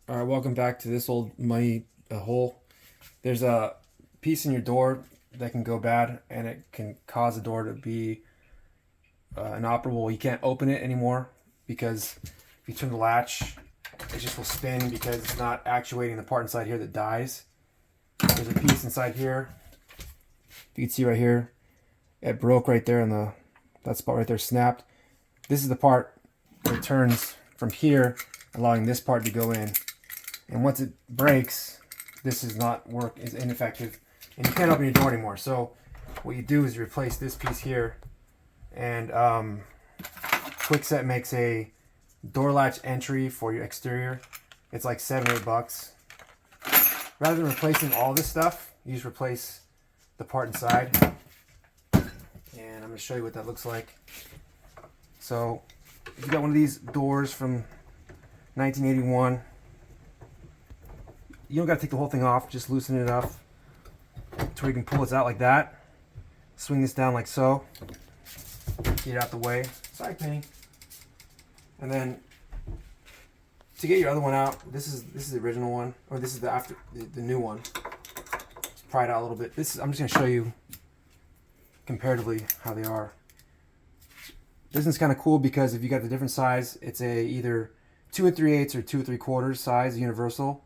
All right, welcome back to this old money hole. There's a piece in your door that can go bad, and it can cause the door to be inoperable. You can't open it anymore because if you turn the latch, it just will spin because it's not actuating the part inside here that dies. There's a piece inside here. You can see right here, it broke right there, and that spot right there snapped. This is the part that turns from here, allowing this part to go in. And once it breaks, this is ineffective, and you can't open your door anymore. So what you do is replace this piece here, and Quickset makes a door latch entry for your exterior. It's like $7 or $8. Rather than replacing all this stuff, you just replace the part inside. And I'm going to show you what that looks like. So if you got one of these doors from 1981, you don't got to take the whole thing off, just loosen it enough to where you can pull this out like that. Swing this down like so. Get it out the way. Sorry, Penny. And then to get your other one out, this is the original one, or this is the new one. Let's pry it out a little bit. I'm just going to show you comparatively how they are. This one's kind of cool because if you got the different size, it's either 2 3/8 or 2 3/4 size, universal.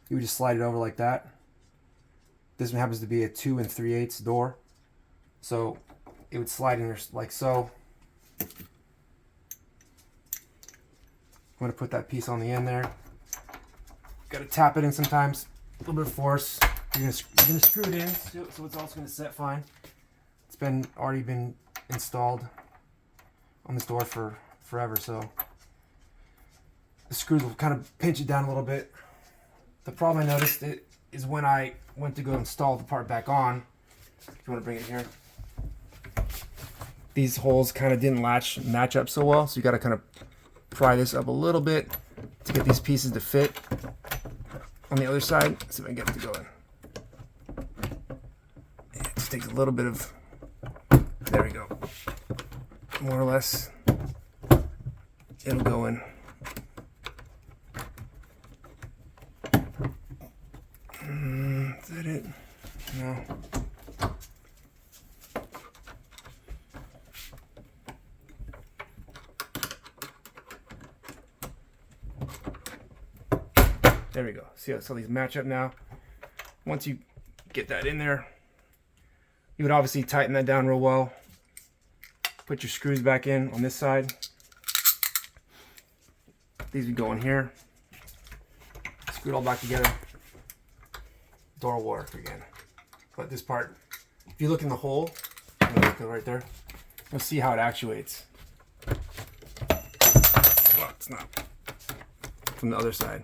You would just slide it over like that. This one happens to be a 2 3/8 door, so it would slide in there like so. I'm going to put that piece on the end there. Got to tap it in sometimes, a little bit of force. You're going to screw it in so it's also going to set fine. It's already been installed on this door for forever, so the screws will kind of pinch it down a little bit. The problem I noticed is when I went to go install the part back on, if you want to bring it here, these holes kind of didn't match up so well, so you got to kind of pry this up a little bit to get these pieces to fit on the other side. Let's see if I can get it to go in. It just takes a little bit of, there we go, more or less, it'll go in. Is that it? No. There we go. See how these match up now? Once you get that in there, you would obviously tighten that down real well. Put your screws back in on this side. These would go in here. Screw it all back together. Door will work again. But this part, if you look in the hole, right there, you'll see how it actuates. Well, it's not. From the other side.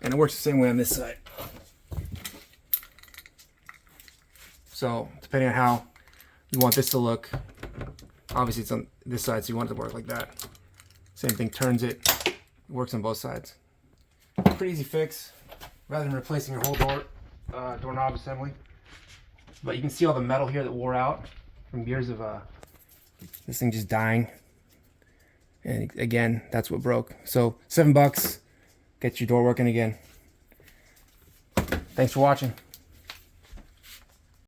And it works the same way on this side. So, depending on how you want this to look, obviously it's on this side, so you want it to work like that. Same thing, turns it. It works on both sides. Pretty easy fix, rather than replacing your whole doorknob assembly. But you can see all the metal here that wore out from years of this thing just dying. And again, that's what broke. So $7, get your door working again. Thanks for watching.